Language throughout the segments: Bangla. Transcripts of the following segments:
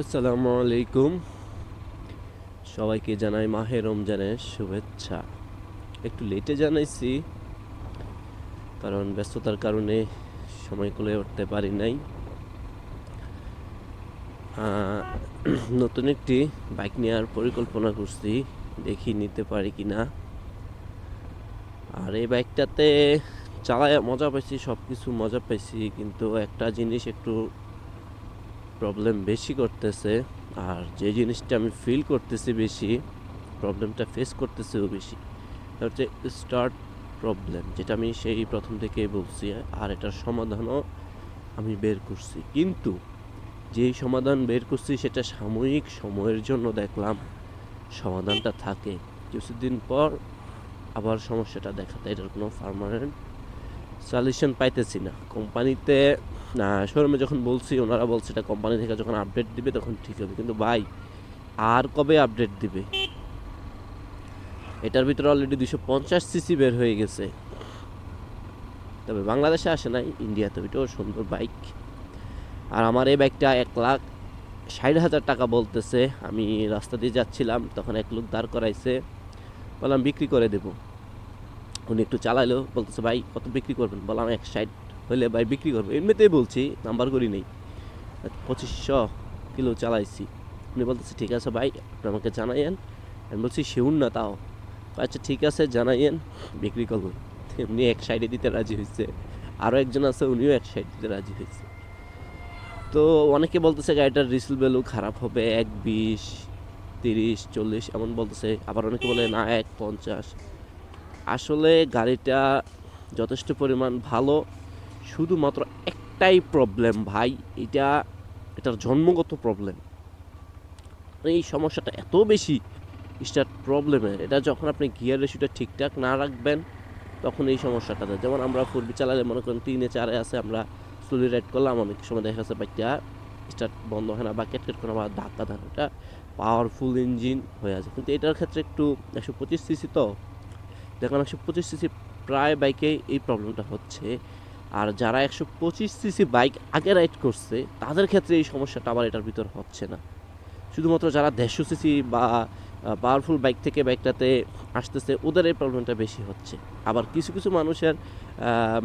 আসসালামু আলাইকুম। সবাইকে জানাই মাহে রমজানের শুভেচ্ছা। একটু লেটে জানাইছি, কারণ ব্যস্ততার কারণে সময় করে উঠতে পারি নাই। আহ, নতুন একটি বাইক নেওয়ার পরিকল্পনা করছি, দেখি নিতে পারি কি না। আর এই বাইকটাতে চালায় মজা পাইছি, সব কিছু মজা পাইছি, কিন্তু একটা জিনিস একটু প্রবলেম বেশি করতেছে। আর যে জিনিসটা আমি ফিল করতেছি বেশি, প্রবলেমটা ফেস করতেছেও বেশি, এটা হচ্ছে স্টার্ট প্রবলেম, যেটা আমি সেই প্রথম থেকেই বলছি। আর এটার সমাধানও আমি বের করছি, কিন্তু যেই সমাধান বের করছি সেটা সাময়িক সময়ের জন্য দেখলাম সমাধানটা থাকে, কিছুদিন পর আবার সমস্যাটা দেখাতে। এটার কোনো পার্মানেন্ট সলিউশন পাইতেছি না। কোম্পানিতে শোরুমে যখন বলছি, ওনারা বলছে এটা কোম্পানি থেকে যখন আপডেট দিবে তখন ঠিক হবে, কিন্তু ভাই আর কবে আপডেট দিবে? এটার ভিতরে অলরেডি 250 সিসি বের হয়ে গেছে, তবে বাংলাদেশে আসে নাই, ইন্ডিয়াতে। ওইটাও সুন্দর বাইক। আর আমার এই বাইকটা 1,60,000 টাকা বলতেছে। আমি রাস্তা দিয়ে যাচ্ছিলাম, তখন এক লোক দাঁড় করাইছে, বললাম বিক্রি করে দেবো। উনি একটু চালাইলো, বলতেছে ভাই কত বিক্রি করবেন? বললাম 160 হলে ভাই বিক্রি করবো। এমনিতেই বলছি, নাম্বার করি নেই। 2500 কিলো চালাইছি। উনি বলতেছে ঠিক আছে ভাই, আপনি আমাকে জানাইয়েন। আমি বলছি শিউর না তাও। আচ্ছা ঠিক আছে জানাইয়েন, বিক্রি করবো। এমনি 160 দিতে রাজি হয়েছে। আরও একজন আছে, উনিও 160 দিতে রাজি হয়েছে। তো অনেকে বলতেছে গাড়িটার রিসেল ভ্যালু খারাপ হবে, 120, 30, 40 এমন বলতেছে। আবার অনেকে বলে না 150। আসলে গাড়িটা যথেষ্ট পরিমাণ ভালো, শুধুমাত্র একটাই প্রবলেম ভাই, এটার জন্মগত প্রবলেম। এই সমস্যাটা এত বেশি স্টার্ট প্রবলেমের, এটা যখন আপনি গিয়ার রেশিওটা ঠিকঠাক না রাখবেন তখন এই সমস্যাটা দেয়। যেমন আমরা 4B চালালে মনে করেন 3-এ 4-এ আছে, আমরা স্লোলি রাইড করলাম, অনেক সময় দেখা যাচ্ছে বাইকটা স্টার্ট বন্ধ হয় না বা কেটকেট করে বা ধাক্কা দেয়, এটা পাওয়ারফুল ইঞ্জিন হয়ে আছে। কিন্তু এটার ক্ষেত্রে একটু 125 সিসি, তো দেখুন 125 সিসি প্রায় বাইকে এই প্রবলেমটা হচ্ছে। আর যারা 125 সিসি বাইক আগে রাইড করছে তাদের ক্ষেত্রে এই সমস্যাটা আবার এটার ভিতর হচ্ছে না। শুধুমাত্র যারা 150 সিসি বা পাওয়ারফুল বাইক থেকে বাইকটাতে আসতেছে ওদের এই প্রবলেমটা বেশি হচ্ছে। আবার কিছু কিছু মানুষের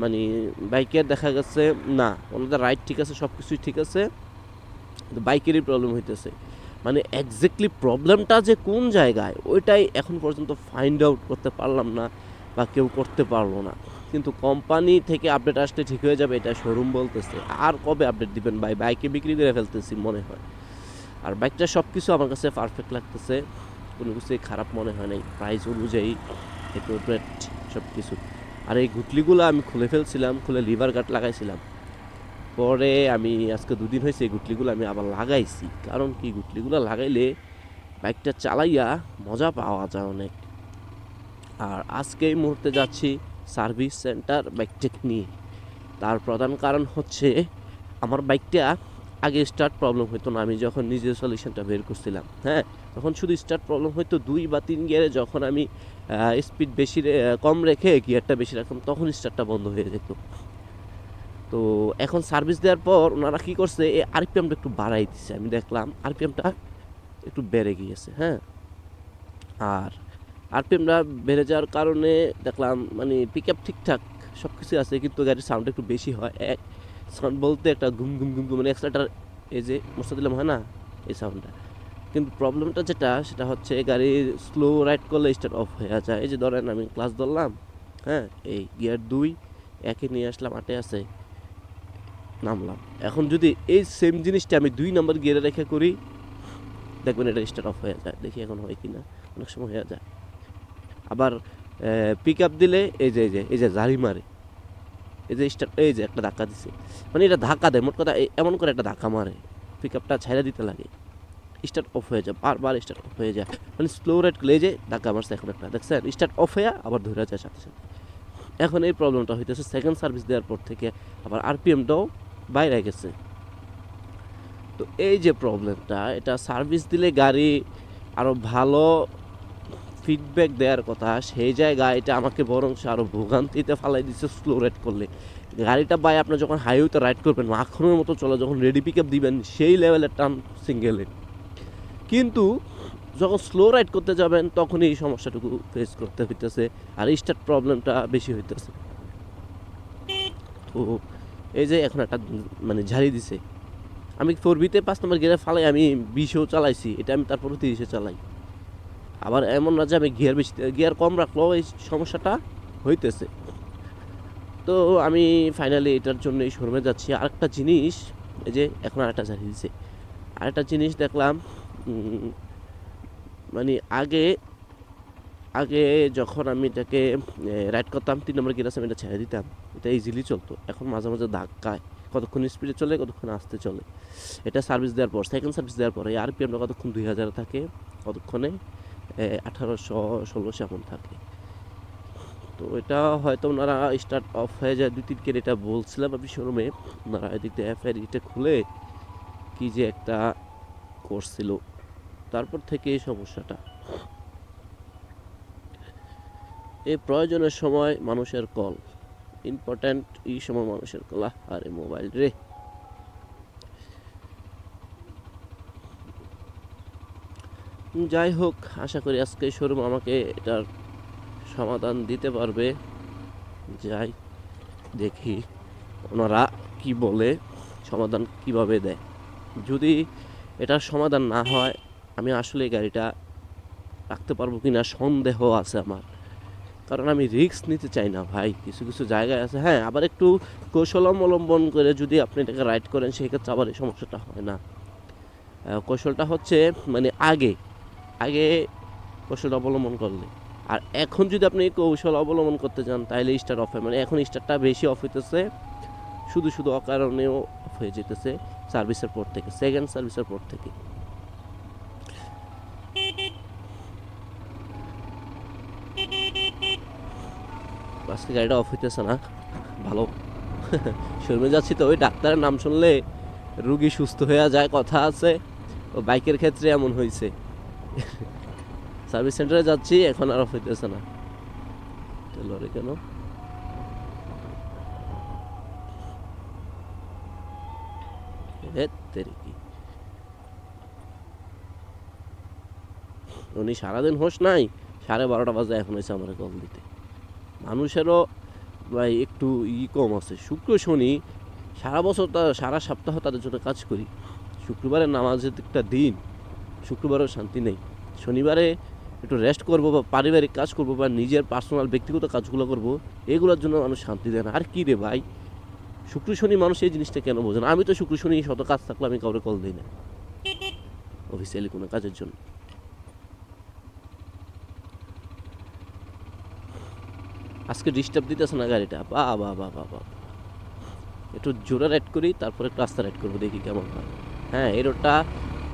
মানে বাইকের দেখা গেছে না, ওনাদের রাইড ঠিক আছে, সব কিছুই ঠিক আছে, কিন্তু বাইকেরই প্রবলেম হইতেছে। মানে এক্স্যাক্টলি প্রবলেমটা যে কোন জায়গায় ওইটাই এখন পর্যন্ত ফাইন্ড আউট করতে পারলাম না, বা কেউ করতে পারলো না। কিন্তু কোম্পানি থেকে আপডেট আসলে ঠিক হয়ে যাবে, এটা শোরুম বলতেছে। আর কবে আপডেট দিবেন ভাই? বাইকে বিক্রি করে ফেলতেছি মনে হয়। আর বাইকটা সব কিছু আমার কাছে পারফেক্ট লাগতেছে, কোনো কিছুই খারাপ মনে হয় নাই, প্রাইস অনুযায়ী অ্যাপ্রোপ্রিয়েট সব কিছু। আর এই গুটলিগুলো আমি খুলে ফেলছিলাম, খুলে লিভার গার্ড লাগাইছিলাম। পরে আমি আজকে 2 দিন হয়েছে এই গুটলিগুলো আমি আবার লাগাইছি, কারণ কি গুটলিগুলো লাগাইলে বাইকটা চালাইয়া মজা পাওয়া যায় অনেক। আর আজকে এই মুহূর্তে যাচ্ছি সার্ভিস সেন্টার বাইকটা নিয়ে। তার প্রধান কারণ হচ্ছে আমার বাইকটা আগে স্টার্ট প্রবলেম হতো না। আমি যখন নিজের সলিউশনটা বের করছিলাম, হ্যাঁ, তখন শুধু স্টার্ট প্রবলেম হতো 2 বা 3 গিয়ারে। যখন আমি স্পিড বেশি কম রেখে গিয়ারটা বেশি রাখতাম তখন স্টার্টটা বন্ধ হয়ে যেত। তো এখন সার্ভিস দেওয়ার পর ওনারা কী করছে, এই আরপিএমটা একটু বাড়াই দিচ্ছে। আমি দেখলাম আরপিএমটা একটু বেড়ে গিয়েছে, হ্যাঁ। আর আরপিএমটা বেড়ে যাওয়ার কারণে দেখলাম মানে পিক আপ ঠিকঠাক সব কিছু আছে, কিন্তু গাড়ির সাউন্ড একটু বেশি হয়। সাউন্ড বলতে একটা ঘুম ঘুম ঘুম ঘুম, মানে এক্সেলেটার এই যে মশলা দিলাম হয় না, এই সাউন্ডটা। কিন্তু প্রবলেমটা যেটা সেটা হচ্ছে গাড়ি স্লো রাইড করলে স্টার্ট অফ হয়ে যায়। এই যে ধরেন আমি ক্লাস ধরলাম, হ্যাঁ, এই গিয়ার 2 একে নিয়ে আসলাম, 8-এ আছে, নামলাম। এখন যদি এই সেম জিনিসটা আমি 2 নম্বর গিয়ারে রেখে করি, দেখবেন এটা স্টার্ট অফ হয়ে যায়। দেখি এখন হয় কি না, অনেক সময় হয়ে যায়। আবার পিক আপ দিলে এই যে জারি মারে, এই যে স্টার্ট, এই যে একটা ধাক্কা দিছে, মানে এটা ধাক্কা দেয়, মোট কথা এমন করে একটা ধাক্কা মারে, পিক আপটা ছাইড়া দিতে লাগে, স্টার্ট অফ হয়ে যায়, বারবার স্টার্ট অফ হয়ে যায়। মানে স্লো রাইড করলে এই যে ধাক্কা মারছে, এখন একটা দেখছেন স্টার্ট অফ হয়ে আবার ধরে যায় সাথে সাথে। এখন এই প্রবলেমটা হইতেছে সেকেন্ড সার্ভিস দেওয়ার পর থেকে। আবার আরপিএমটাও বাইরে গেছে। তো এই যে প্রবলেমটা, এটা সার্ভিস দিলে গাড়ি আরও ভালো ফিডব্যাক দেওয়ার কথা সেই জায়গায় এটা আমাকে বরং আরও ভোগান্তিতে ফালাই দিচ্ছে স্লো রাইড করলে। গাড়িটা ভাই আপনার যখন হাইওয়েতে রাইড করবেন মাখনের মতো চলে, যখন রেডি পিক আপ দিবেন সেই লেভেলের টান সিঙ্গেলে, কিন্তু যখন স্লো রাইড করতে যাবেন তখনই এই সমস্যাটুকু ফেস করতে হইতেছে, আর স্টার্ট প্রবলেমটা বেশি হইতেছে। তো এই যে এখন একটা মানে ঝাড়ি দিছে, আমি 4B-তে 5 নম্বর গিয়ারে ফালাই আমি 20-এও চালাইছি, এটা আমি তারপরে 30-এ চালাই। আবার এমন না যে আমি গিয়ার কম রাখলেও এই সমস্যাটা হইতেছে। তো আমি ফাইনালি এটার জন্য এই শোরুমে যাচ্ছি। আরেকটা জিনিস, এই যে এখন আরেকটা ঝাড়ি দিছে, আরেকটা জিনিস দেখলাম, মানে আগে আগে যখন আমি এটাকে রাইড করতাম 3 নম্বর গিয়ার আছে আমি এটা ছেড়ে দিতাম, এটা ইজিলি চলতো। এখন মাঝে মাঝে ধাক্কায় কতক্ষণ স্পিডে চলে কতক্ষণ আস্তে চলে। এটা সার্ভিস দেওয়ার পর, সেকেন্ড সার্ভিস দেওয়ার পরে আরপিএমটা কতক্ষণ 2000 থাকে, কতক্ষণে 1800-1600 এমন থাকে। তো এটা হয়তো ওনারা স্টার্ট অফ হয়ে যায় 2-3 কে, এটা বলছিলাম আমি শোরুমে। ওনারা এদিক দিয়ে এফআইআরটা খুলে কি যে একটা করছিল, তারপর থেকে এই সমস্যাটা। এই প্রয়োজনের সময় মানুষের কল ইম্পর্ট্যান্ট, এই সময় মানুষের কল। আরে মোবাইল রে। যাই হোক, আশা করি আজকে শোরুম আমাকে এটার সমাধান দিতে পারবে। যাই দেখি ওনারা কি বলে, সমাধান কিভাবে দেয়। যদি এটার সমাধান না হয় আমি আসলে গাড়িটা রাখতে পারবো কিনা সন্দেহ আছে আমার, কারণ আমি রিস্ক নিতে চাই না ভাই। কিছু কিছু জায়গায় আছে, হ্যাঁ, আবার একটু কৌশল অবলম্বন করে যদি আপনি এটাকে রাইড করেন সেক্ষেত্রে আবার এই সমস্যাটা হয় না। কৌশলটা হচ্ছে মানে আগে আগে কৌশল অবলম্বন করলে, আর এখন যদি আপনি কৌশল অবলম্বন করতে চান তাহলে স্টার্ট অফ হয়, মানে এখন স্টার্টটা বেশি অফ হইতেছে, শুধু শুধু অকারণেও অফ হয়ে যেতেছে সার্ভিসের পর থেকে, সেকেন্ড সার্ভিসের পর থেকে। আজকে গাড়িটা অফ হইতেছে না, ভালো। শোরুমে যাচ্ছি তো ওই ডাক্তারের নাম শুনলে রুগী সুস্থ হয়ে যায় কথা আছে, ও বাইকের ক্ষেত্রে এমন হয়েছে। সার্ভিস সেন্টারে যাচ্ছি এখন আর অফ হইতেছে না, লরি কেন? কি উনি সারাদিন হোস নাই, 12:30 বাজে এখন হয়েছে আমার কল দিতে। মানুষেরও ভাই একটু কম আছে। শুক্র শনি সারা বছর, সারা সপ্তাহ তাদের জন্য কাজ করি। শুক্রবারের নামাজের একটা দিন, শুক্রবারেও শান্তি নেই। শনিবারে একটু রেস্ট করব বা পারিবারিক কাজ করব বা নিজের পার্সোনাল ব্যক্তিগত কাজগুলো করব, এগুলোর জন্য মানুষ শান্তি দেয় না। আর কি রে ভাই, শুক্র শনি মানুষ এই জিনিসটা কেন বোঝে না? আমি তো শুক্র শনি শত কাজ থাকলে আমি কাউকে কল দিই না অফিসিয়ালি কোনো কাজের জন্য। আজকে ডিস্টার্ব দিতেছে না গাড়িটা, বা বা বা বা বা একটু জোরে রাইড করি, তারপর একটু আস্তে রাইড করবো, দেখি কেমন হয়। হ্যাঁ, এই রোডটা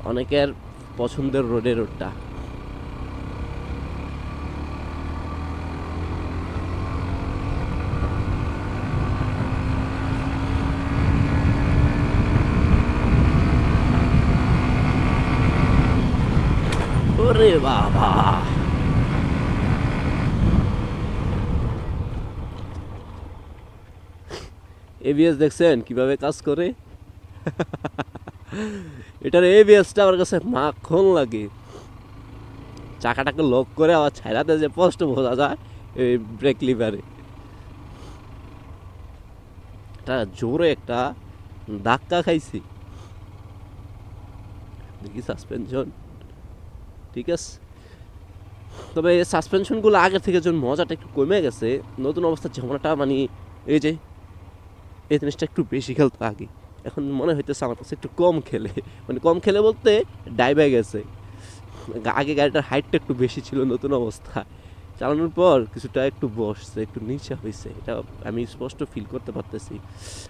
অনেকের পছন্দের রোডের রোডটা। ওরে বাবা, এবিএস দেখছেন কিভাবে কাজ করে? এটার এবিএসটা আমার কাছে মাখন লাগে। চাকাটাকে লক করে আবার ছাইরাতে যে স্পষ্ট বোঝা যায় এই ব্রেক লিভারে। এটা জোরে একটা ধাক্কা খাইছি, দেখি সাসপেনশন ঠিক আছে। তবে সাসপেনশনগুলো আগের থেকে যখন মজাটা একটু কমে গেছে, নতুন অবস্থার ঝামেলাটা মানে এই যে এই জিনিসটা একটু বেশি খেলতো আগে, এখন মনে হইতেছে আমার কাছে একটু কম খেলে। মানে কম খেলে বলতে ডাইবে গেছে। আগে গাড়িটার হাইটটা একটু বেশি ছিল, নতুন অবস্থা চালানোর পর কিছুটা একটু বসছে, একটু নিচে হয়েছে, এটা আমি স্পষ্ট ফিল করতে পারতেছি।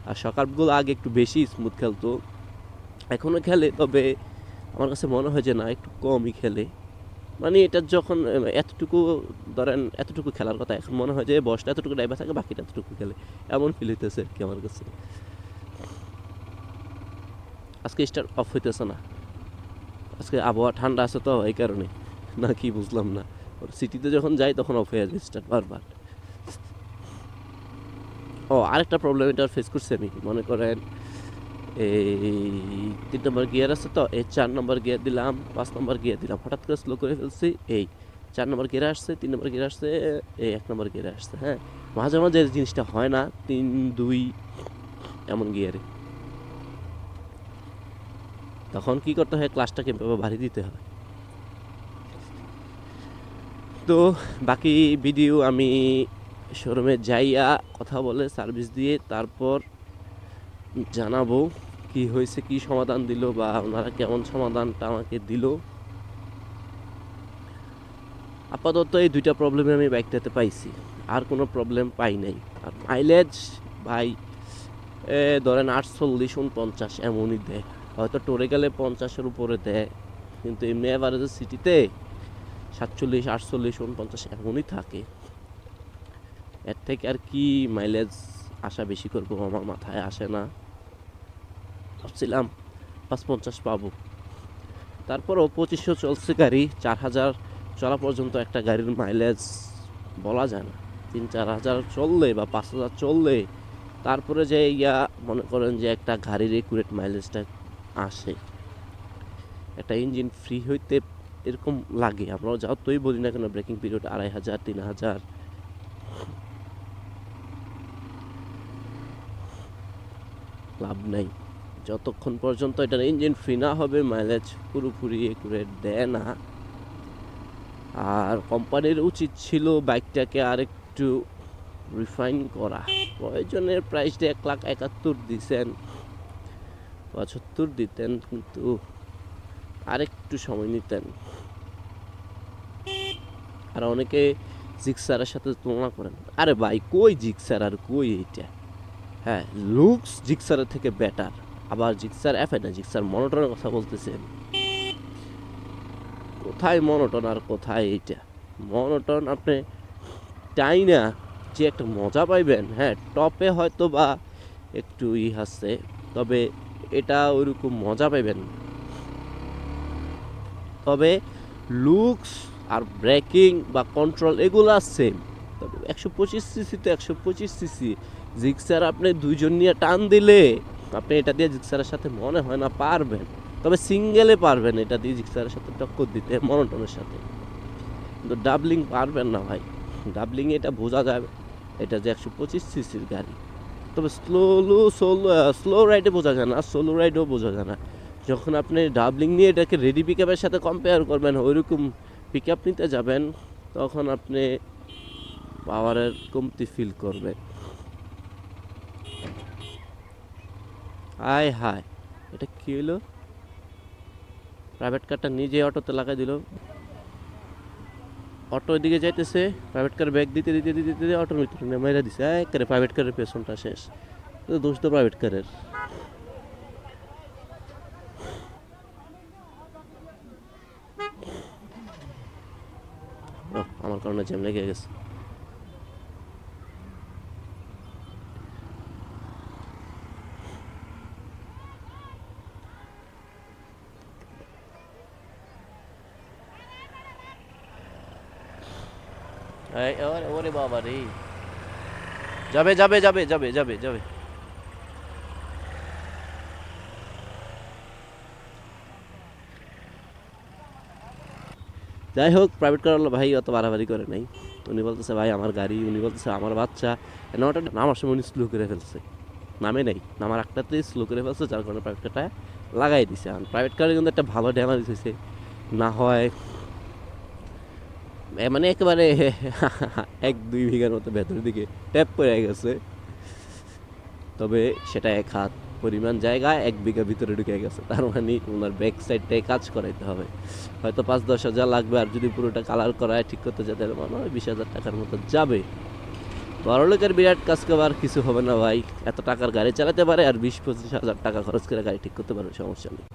আর সকালগুলো আগে একটু বেশি স্মুথ খেলতো, এখনও খেলে, তবে আমার কাছে মনে হয় যে না, একটু কমই খেলে। মানে এটা যখন এতটুকু ধরেন এতটুকু খেলার কথা, এখন মনে হয় যে বসটা এতটুকু ড্রাইভার থাকে, বাকিটা এতটুকু খেলে, এমন ফিল হইতেছে আর কি আমার কাছে। আজকে স্টার্ট অফ হইতেছে না, আজকে আবহাওয়া ঠান্ডা আছে তো এই কারণে, না কি বুঝলাম না। সিটিতে যখন যাই তখন অফ হয়ে যায় স্টার্ট বারবার। ও আরেকটা প্রবলেম এটা ফেস করছি আমি, মনে করেন এই 3 নম্বর গিয়ার আছে তো, এই 4 নম্বর গিয়ার দিলাম, 5 নম্বর গিয়ার দিলাম, হঠাৎ করে স্লো করে ফেলছি, এই 4 নম্বর গিয়ারে আসছে, 3 নম্বর গিয়ারে আসছে, এই 1 নম্বর গিয়ারে আসছে। হ্যাঁ, মাঝে মাঝে এই জিনিসটা হয় না 3 2 এমন গিয়ারে, তখন কি করতে হয়, ক্লাসটাকে ভারী দিতে হয়। তো বাকি ভিডিও আমি শোরুমে যাইয়া কথা বলে সার্ভিস দিয়ে তারপর জানাবো কি হয়েছে, কি সমাধান দিল বা ওনারা কেমন সমাধানটা আমাকে দিল। আপাতত এই 2টা প্রবলেমে আমি বাইকটাতে পাইছি, আর কোনো প্রবলেম পাই নাই। আর মাইলেজ ভাই ধরেন 48 49 এমনই দেয়, হয়তো টোরে গেলে 50-এর উপরে দেয়, কিন্তু এমনি অ্যাভারেজে সিটিতে 47 48 49 এমনই থাকে। এর থেকে আর কি মাইলেজ আশা বেশি করবো, আমার মাথায় আসে না। ভাবছিলাম 550 পাবো, তারপরও 2500 চলছে গাড়ি, 4000 চলা পর্যন্ত একটা গাড়ির মাইলেজ বলা যায় না। 3-4 হাজার চললে বা 5,000 চললে তারপরে যে মনে করেন যে একটা গাড়ির একুরেট মাইলেজটা আসে। একটা ইঞ্জিন ফ্রি হইতে এরকম লাগে, আমরা যতই বলি না কেন ব্রেকিং পিরিয়ড 2500 3000, লাভ নাই। যতক্ষণ পর্যন্ত এটার ইঞ্জিন ফ্রি না হবে মাইলেজ পুরোপুরি একুরেট দেয় না। আর কোম্পানির উচিত ছিল বাইকটাকে আরেকটু রিফাইন করা। প্রয়োজনের প্রাইসটা 1,71,000 দিছেন, 75 দিতেন, কিন্তু আরেকটু সময় নিতেন। আর অনেকে জিক্সারের সাথে তুলনা করেন, আরে ভাই কই জিক্সার আর কই এইটা। হ্যাঁ, লুকস জিক্সারের থেকে বেটার, আবার জিক্সার এফ না, জিক্সার মনোটনের কথা বলতেছেন। কোথায় মনোটন আর কোথায় এইটা। মনোটন আপনি টাই না যে একটা মজা পাইবেন, হ্যাঁ টপে হয়তো বা একটু আছে, তবে এটা ওইরকম মজা পাইবেন। তবে লুকস আর ব্রেকিং বা কন্ট্রোল এগুলা সেম। তবে 125 সিসি তো 125 সিসি, জিক্সার আপনি দুইজন নিয়ে টান দিলে আপনি এটা দিয়ে জিক্সারের সাথে মনে হয় না পারবেন, তবে সিঙ্গেলে পারবেন এটা দিয়ে জিক্সারের সাথে টক্কর দিতে মনোটনের সাথে, কিন্তু ডাবলিং পারবেন না ভাই। ডাবলিং এটা বোঝা যাবে এটা যে 125 সিসির গাড়ি, তবে স্লো রাইডে বোঝা যায় না, সোলো রাইডেও বোঝা যায় না। যখন আপনি ডাবলিং নিয়ে এটাকে রেডি পিক আপের সাথে কম্পেয়ার করবেন, ওইরকম পিক আপ নিতে যাবেন, তখন আপনি পাওয়ারের কমতি ফিল করবেন। হায় হায়, এটা কি হলো, প্রাইভেট কারটা নিজে অটোতে লাগাই দিল। অটো এদিকে যাইতেছে, প্রাইভেট কার ব্যাগ দিতে দিতে দিতে দিতে অটোর ভিতরে মেরে দিছে, একেবারে প্রাইভেট কারের পেছনটা শেষ। দোষ তো প্রাইভেট কারের। আমার কারণে জ্যাম লেগে গেছে। ওরে বাবা রে, যাবে যাবে যাবে যাবে যাবে যাবে। যাই হোক, প্রাইভেট কার ভাই অত বাড়াবাড়ি করে নাই। উনি বলতেছে ভাই আমার গাড়ি, উনি বলতেছে আমার বাচ্চা। ওটা নামার সময় উনি স্লো করে ফেলছে, নামে নাই, নামার একটাতেই স্লো করে ফেলছে, যার কারণে প্রাইভেট কারটা লাগাই দিছে। আর প্রাইভেট কারে কিন্তু একটা ভালো ড্যামেজ হয়েছে, না হয় মানে একেবারে 1-2 বিঘার মতো ভেতরের দিকে ট্যাপ করে গেছে। তবে সেটা 1 হাত পরিমাণ জায়গা 1 বিঘা ভিতরে ঢুকে গেছে, তার মানে ওনার ব্যাক সাইডটাই কাজ করাইতে হবে, হয়তো 5-10 হাজার লাগবে। আর যদি পুরোটা কালার করায় ঠিক করতে যেতে মনে হয় 20,000 টাকার মতো যাবে। বড়লোকের বিরাট কাজ আর কিছু হবে না ভাই, এত টাকার গাড়ি চালাতে পারে আর 20-25 হাজার টাকা খরচ করে গাড়ি ঠিক করতে পারে, সমস্যা নেই।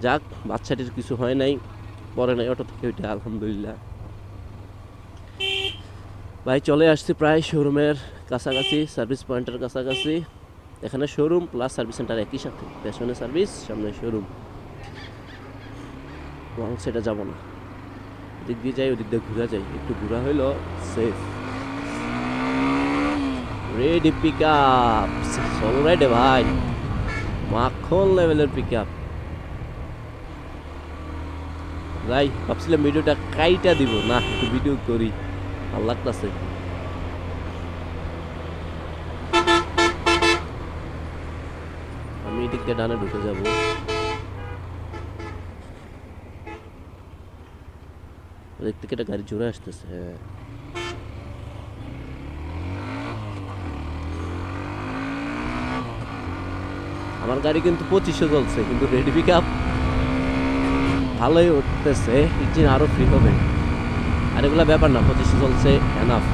যাক, বাচ্চাটির কিছু হয় নাই, পরে নাই অটো থেকে ওইটা, আলহামদুলিল্লাহ। ভাই চলে আসছি প্রায় শোরুমের কাছাকাছি, সার্ভিস পয়েন্টের কাছাকাছি। এখানে শোরুম প্লাস সার্ভিস সেন্টার একই সাথে, পেছনে সার্ভিস সামনে শোরুম, রং সেটা যাব না। দিক দিয়ে যাই, ওদিক দিয়ে ঘুরা যাই, একটু ঘুরা হইলো সেফ। রেডি পিক আপ, চলো রেডে ভাই, মাখন লেভেলের পিক আপ। যাই, ভাবছিলাম ভিডিওটা কাইটা দিব, না একটু ভিডিও করি, ভালো লাগতেছে। আমি এদিক দিয়ে ডানে ঢুকে যাবো। ওদিক থেকে একটা গাড়ি জোরে আসতেছে। হ্যাঁ, আমার গাড়ি কিন্তু 2500 চলছে, কিন্তু রেডি পিক আপ ভালোই উঠতেছে, ইঞ্জিন আরো ফ্রি হবে। আর এগুলা ব্যাপার না, 2500 চলছে এনাফ।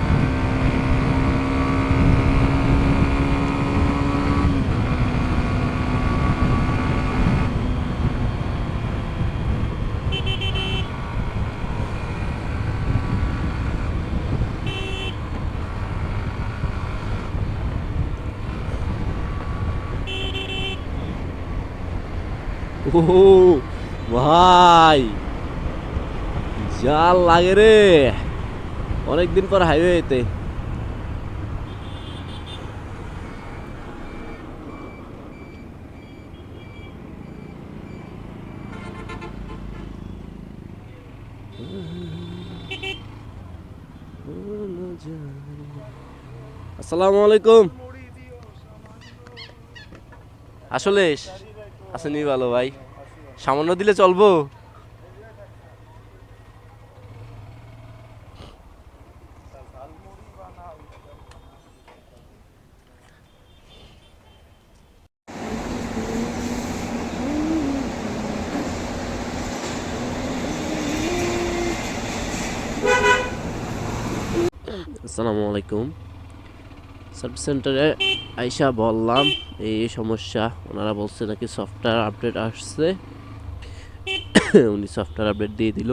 ও ভাই, জাল লাগে রে, অনেকদিন পর হাইওয়েতে। আসসালামু আলাইকুম। আসলে আসেনি ভালো ভাই, সামান্য দিলে চলবো? আসসালামু আলাইকুম। সার্ভিস সেন্টারে আইসা বললাম এই সমস্যা, ওনারা বলছে নাকি সফটওয়্যার আপডেট আসছে। উনি সফটওয়্যার আপডেট দিয়ে দিল,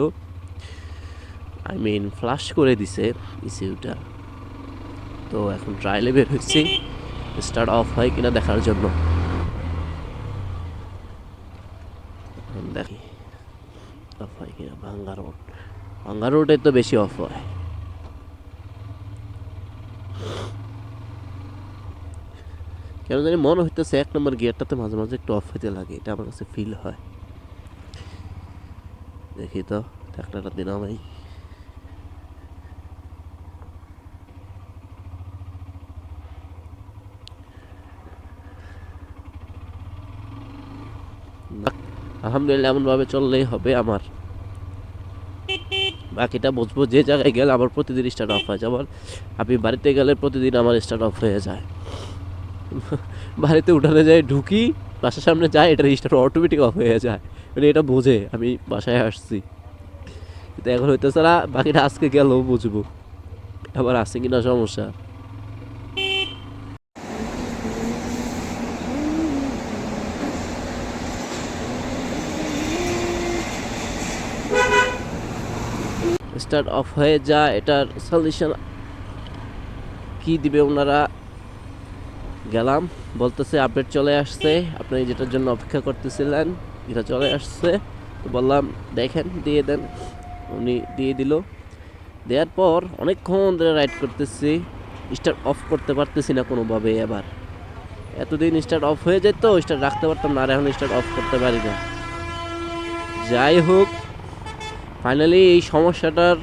আই মিন ফ্লাশ করে দিছে ইসিউটা। তো এখন ট্রায়ালে বের হয়েছি, স্টার্ট অফ হয় কিনা দেখার জন্য। দেখি অফ হয় কিনা। ভাঙ্গা রোডে তো বেশি অফ হয়। কেন জানি মনে হইতেছে 1 নম্বর গিয়ারটাতে মাঝে মাঝে একটু অফ হইতে লাগে, এটা আমার কাছে ফিল হয়। দেখি তো ঢাকনাটা দিন ভাই। আলহামদুলিল্লাহ, এমনভাবে চললেই হবে আমার। বাকিটা বুঝবো যে জায়গায় গেলে আমার প্রতিদিন স্টার্ট অফ হয়। যেমন আমি বাড়িতে গেলে প্রতিদিন আমার স্টার্ট অফ হয়ে যায়। বাড়িতে উঠানে যাই, ঢুকি, বাসার সামনে যাই, এটা স্টার্ট অটোমেটিক অফ হয়ে যায়, মানে এটা বোঝে আমি বাসায় আসছি। কিন্তু এখন হইতেছে না, বাকিটা আজকে গেলেও বুঝবো আবার আছে কিনা সমস্যা। স্টার্ট অফ হয়ে যায়, এটার সলিউশন কি দিবে ওনারা? গেলাম, বলতেছে আপডেট চলে আসছে, আপনি যেটার জন্য অপেক্ষা করতেছিলেন এটা চলে আসছে। তো বললাম দেখেন, দিয়ে দেন। উনি দিয়ে দিল। দেওয়ার পর অনেকক্ষণ ধরে রাইড করতেছি, স্টার্ট অফ করতে পারতেছি না কোনোভাবে। এবার এতদিন স্টার্ট অফ হয়ে যেত, স্টার্ট রাখতে পারতাম না, আর এখন স্টার্ট অফ করতে পারি না। যাই হোক, ফাইনালি এই সমস্যাটার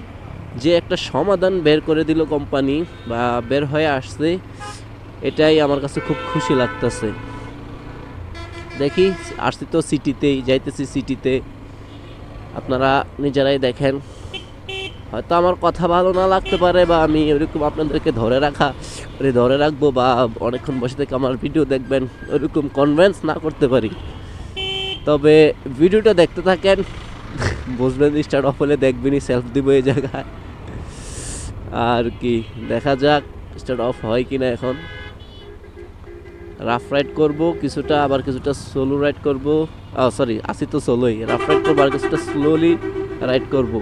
যে একটা সমাধান বের করে দিল কোম্পানি, বা বের হয়ে আসছে, এটাই আমার কাছে খুব খুশি লাগতেছে। দেখি, আসছি তো সিটিতেই, যাইতেছি সিটিতে, আপনারা নিজেরাই দেখেন। হয়তো আমার কথা ভালো না লাগতে পারে, বা আমি ওইরকম আপনাদেরকে ধরে রাখবো, বা অনেকক্ষণ বসে থেকে আমার ভিডিও দেখবেন ওইরকম কনভিন্স না করতে পারি। তবে ভিডিওটা দেখতে থাকেন, বুঝবেন। স্টার্ট অফ হলে দেখবেনই, সেলফ দিব এই জায়গায়। আর কি, দেখা যাক স্টার্ট অফ হয় কিনা। এখন রাফ রাইড করব কিছুটা, আবার কিছুটা স্লো রাইড করব। সরি, আসি তো সোলোই, রাফ রাইড করবো আর কিছুটা স্লোলি রাইড করব।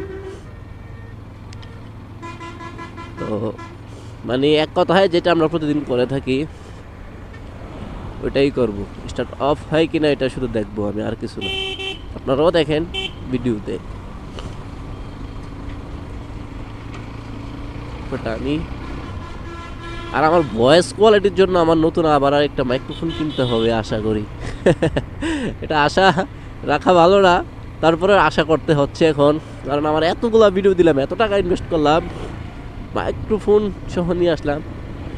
তো মানে এক কথায় যেটা আমরা প্রতিদিন করে থাকি ওইটাই করব। স্টার্ট অফ হয় কিনা এটা শুধু দেখবো আমি, আর কিছু না। আপনারাও দেখেন ভিডিওতে। একবার টানি। আর আমার ভয়েস কোয়ালিটির জন্য আমার নতুন আবার আর একটা মাইক্রোফোন কিনতে হবে আশা করি। এটা আশা রাখা ভালো না, তারপরে আশা করতে হচ্ছে এখন, কারণ আমার এতগুলা ভিডিও দিলাম, এত টাকা ইনভেস্ট করলাম, মাইক্রোফোন সহ নিয়ে আসলাম,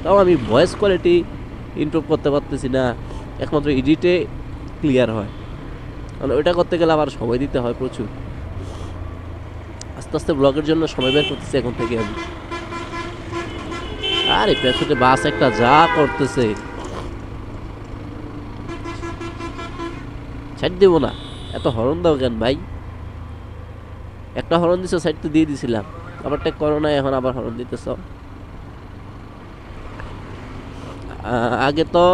তাও আমি ভয়েস কোয়ালিটি ইমপ্রুভ করতে পারতেছি না। একমাত্র এডিটে ক্লিয়ার হয়, কারণ ওইটা করতে গেলে আবার সময় দিতে হয় প্রচুর। আস্তে আস্তে ব্লগের জন্য সময় বের করতেছি এখন থেকে আমি। আরে পেছনে বাস একটা যা করতেছে, সাইড দেব না, এত হরন দাও কেন ভাই? একটা হরন দিছো, সাইড তো দিয়ে দিছিলাম, আবার টেক করো না, এখন আবার হরন দিতেছ। আগে তো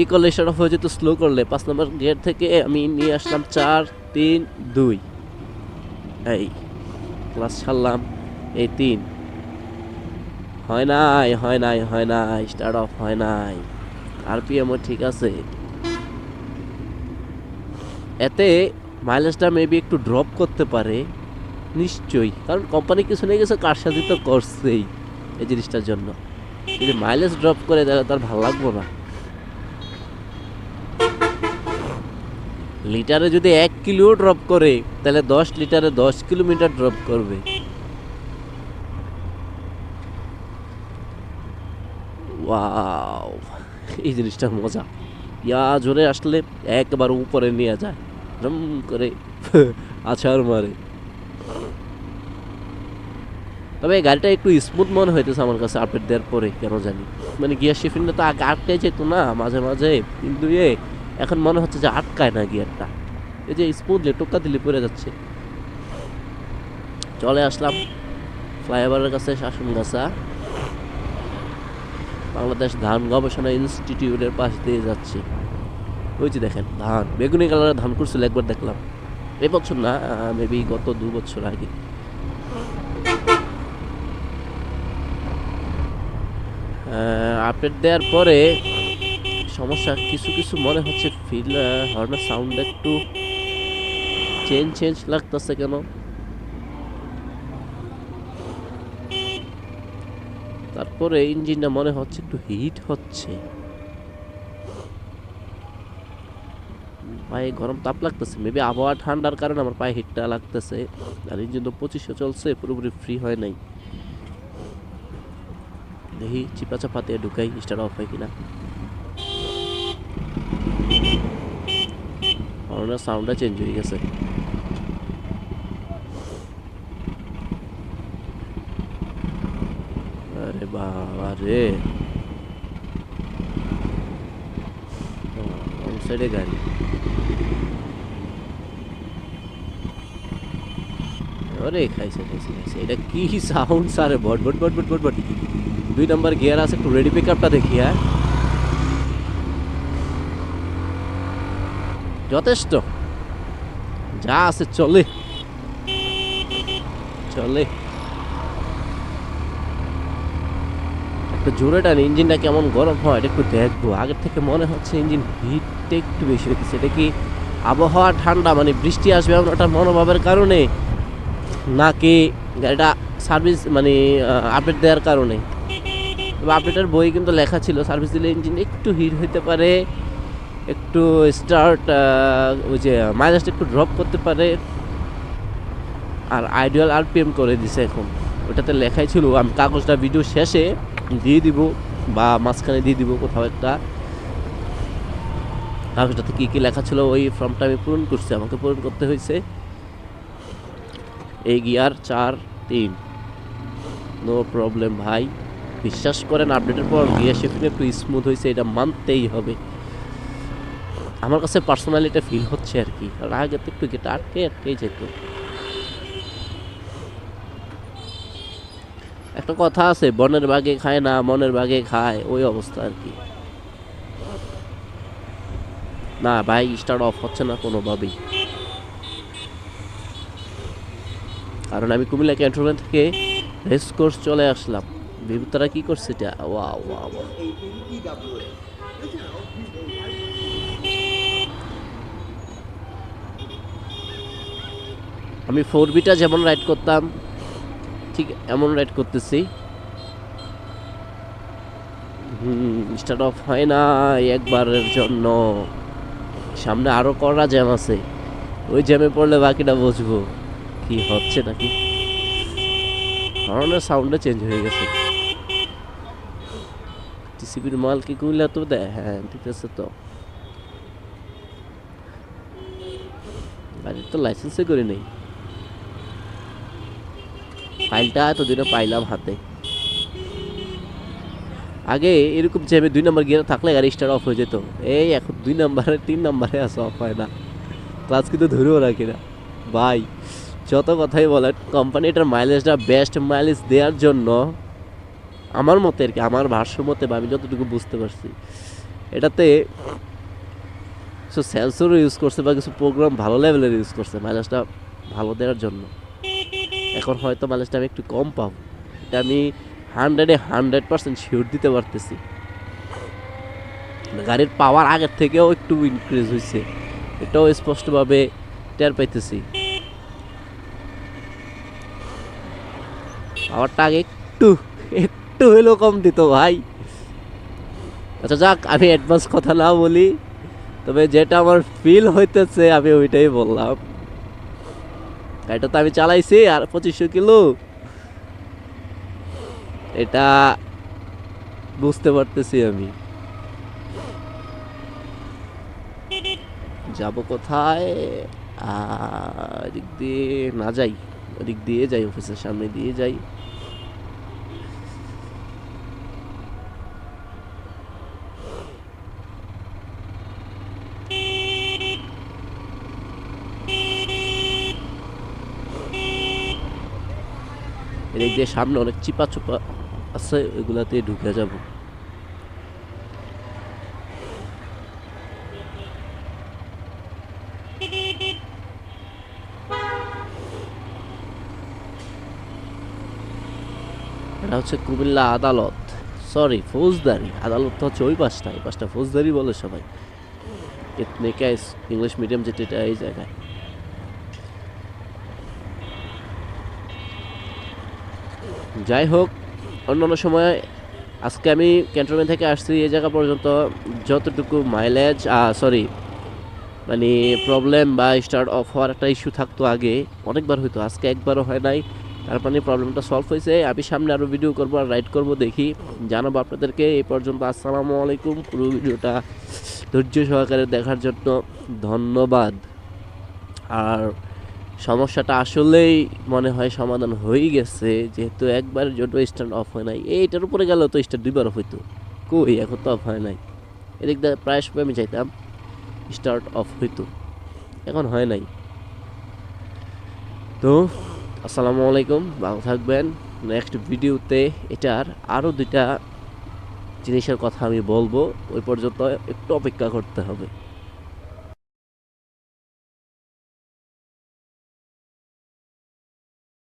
ইকুয়ালাইজেশন অফ হয়ে যেত স্লো করলে। 5 নম্বর গিয়ার থেকে আমি নিয়ে আসলাম 4 3 2, এই ক্লাস ছাড়লাম, এই 3 হয় নাই, হয় নাই, হয় নাই, স্টার্ট অফ হয় নাই, আরপিএমও ঠিক আছে। এতে মাইলেজটা মেবি একটু ড্রপ করতে পারে নিশ্চয়ই, কারণ কোম্পানি কিছু নিয়ে গেছে, কারসাজি তো করছেই এই জিনিসটার জন্য। যদি মাইলেজ ড্রপ করে তাহলে তার ভালো লাগবো না। লিটারে যদি 1 কিলো ড্রপ করে, তাহলে 10 লিটারে 10 কিলোমিটার ড্রপ করবে। ওয়াও, এই জিনিসটার মজা। ইয়া জোরে আসলে একবার উপরে নিয়ে যায়, রম করে আছাড় মারে। তবে গাড়িটা একটু স্মুথ মনে হইতেছে আমার কাছে আপডেট দেওয়ার পরে, কেন জানি। মানে গিয়ার শিফটিংটা তো আগে আটকে যেত না মাঝে মাঝে, কিন্তু এখন মনে হচ্ছে যে আটকায় না গিয়ারটা, এই যে স্মুথলি টোকা দিলে পড়ে যাচ্ছে। চলে আসলাম ফ্লাইওভারের কাছে, শাসনগাছা, বাংলাদেশ ধান গবেষণা ইনস্টিটিউটের পাশ দিয়ে যাচ্ছি। ওই যে দেখেন ধান, বেগুনি কালারের ধান করছিল একবার দেখলাম, এবছর না, মেবি গত 2 বছর আগে। আপডেট দেওয়ার পরে সমস্যা কিছু কিছু মনে হচ্ছে, ফিল হর্নের সাউন্ড একটু চেঞ্জ লাগতেছে কেন। তারপরে ইঞ্জিনটা মনে হচ্ছে একটু হিট হচ্ছে, পায়ে গরম তাপ লাগতেছে, মেবি আবহাওয়া ঠান্ডার কারণে আমার পায়ে হিটটা লাগতেছে। আর ইঞ্জিন তো 2500 চলছে, পুরোপুরি ফ্রি হয় নাই। দেখি চিপা চাপা দিয়ে ঢুকাই, স্টার্ট অফ হয় কিনা। হর্নের সাউন্ডটা চেঞ্জ হয়ে গেছে। আরে বাবা রে, সাইডে গাড়ি, আরে খাইছে খাইছে খাইছে, এটা কি সাউন্ড সারে, বট বট বট বট বট বট। 2 নম্বর গিয়ার আছে, একটু রেডি পিক আপটা দেখি। হ্যাঁ যথেষ্ট, যা আছে চলে চলে। একটু জোরে টান, ইঞ্জিনটা কেমন গরম হয় এটা একটু দেখবো। আগের থেকে মনে হচ্ছে ইঞ্জিন হিটটা একটু বেশি হয়েছে। এটা কি আবহাওয়া ঠান্ডা, মানে বৃষ্টি আসবে এমন একটা মনোভাবের কারণে, নাকি গাড়িটা সার্ভিস মানে আপডেট দেওয়ার কারণে? তবে আপডেটের বই কিন্তু লেখা ছিল সার্ভিস দিলে ইঞ্জিন একটু হিট হইতে পারে, একটু স্টার্ট ওই যে মাইলেজটা একটু ড্রপ করতে পারে, আর আইডিয়াল আরপিএম করে দিছে এখন। ওটাতে লেখাই ছিল, আমি কাগজটা ভিডিও শেষে দিয়ে দিব বা মাঝখানে দিয়ে দিব কোথাও একটা। কাগজটাতে কী কী লেখা ছিল ওই ফর্মটা আমি পূরণ করছি, আমাকে পূরণ করতে হয়েছে। এই গিয়ার 4 3, নো প্রবলেম ভাই, বিশ্বাস করেন আপডেটের পর গিয়ার শিফটিং একটু স্মুথ হয়েছে, এটা মানতেই হবে। আমার কাছে পার্সোনালি এটা ফিল হচ্ছে আর কি, আর আগে তো একটু গেটা আটকেই যেত। একটা কথা আছে, বনের বাঘে খায় না মনের বাঘে খায়, ওই অবস্থা আর কি। না ভাই, স্টার্ট অফ হচ্ছে না কোনোভাবেই, কারণ আমি কুমিল্লা ক্যান্টনমেন্ট থেকে রেস কোর্স চলে আসলাম। বিভূতারা কি করছে এটা, ওয়া ওয়া ওয়া। আমি 4বিটা যেমন রাইড করতাম ঠিক এমন রাইড করতেছি, স্টার্ট অফ হয় না একবারের জন্য। সামনে আরো কড়া জ্যাম আছে, ওই জ্যামে পড়লে বাকিটা বুঝবো কি হচ্ছে নাকি। হর্নের সাউন্ডটা চেঞ্জ হয়ে গেছে। টিসিবির মাল কি কুমিল্লা তো দেয়? হ্যাঁ ঠিক আছে। তো গাড়ির তো লাইসেন্সই করি নেই, ফাইলটা এতদিনে পাইলাম হাতে। আগে এরকম জ্যামে 2 নাম্বার গিয়ারে থাকলে গাড়ি স্টার্ট অফ হয়ে যেত। এই এখন 2 নাম্বারে 3 নাম্বারে আছে, অফ হয় না। ক্লাস কিন্তু ধরেও রাখি না ভাই। যত কথাই বলেন, কোম্পানি এটার মাইলেজটা বেস্ট মাইলেজ দেওয়ার জন্য আমার মতে আর কি, আমার ভাষ্য মতে বা আমি যতটুকু বুঝতে পারছি, এটাতে কিছু সেন্সরও ইউজ করছে বা কিছু প্রোগ্রাম ভালো লেভেলের ইউজ করছে মাইলেজটা ভালো দেওয়ার জন্য। এখন হয়তো মাইলেজটা আমি একটু কম পাবো, এটা আমি 100% শিওর দিতে পারতেছি। গাড়ির পাওয়ার আগের থেকেও একটু ইনক্রিজ হয়েছে, এটাও স্পষ্টভাবে টের পাইতেছি। পাওয়ারটা আগে একটু একটু হইলেও কম দিত ভাই। আচ্ছা যাক, আমি অ্যাডভান্স কথা না বলি, তবে যেটা আমার ফিল হইতেছে আমি ওইটাই বললাম। গাড়িটা তো আমি চালাইছি আর 2500 কিলো, এটা বুঝতে পারতেছি আমি। যাব কোথায়? এদিক দিয়ে না যাই, ওদিক দিয়ে যাই, অফিসের সামনে দিয়ে যাই। এদিক দিয়ে সামনে অনেক চিপা চুপা আছে, ওইগুলাতে ঢুকে যাব। এটা হচ্ছে কুমিল্লা আদালত, সরি ফৌজদারি আদালত তো হচ্ছে ওই পাশটা, এই পাশটা ফৌজদারি বলে সবাই। এথনিকা ইংলিশ মিডিয়াম যেটা, এটা এই জায়গায়। যাই হোক, অন্যান্য সময় আজকে আমি ক্যান্টনমেন্ট থেকে আসছি এই জায়গা পর্যন্ত, যতটুকু মাইলেজ সরি মানে প্রবলেম বা স্টার্ট অফ হওয়ার একটা ইস্যু থাকতো আগে, অনেকবার হইতো, আজকে একবারও হয় নাই। তার মানে প্রবলেমটা সলভ হয়েছে। আমি সামনে আরও ভিডিও করবো আর রাইড করবো, দেখি জানাবো আপনাদেরকে। এই পর্যন্ত আসসালামু আলাইকুম। পুরো ভিডিওটা ধৈর্য সহকারে দেখার জন্য ধন্যবাদ। আর সমস্যাটা আসলেই মনে হয় সমাধান হয়ে গেছে, যেহেতু একবারের জন্য স্টার্ট অফ হয় নাই। এইটার উপরে গেলেও তো স্টার্ট 2বার অফ হইতো, কই এখন তো অফ হয় নাই। এদিক দিয়ে প্রায় সময় আমি চাইতাম স্টার্ট অফ হইতো, এখন হয় নাই। তো আসসালামু আলাইকুম, ভালো থাকবেন। নেক্সট ভিডিওতে এটার আরও 2টা জিনিসের কথা আমি বলবো, ওই পর্যন্ত একটু অপেক্ষা করতে হবে।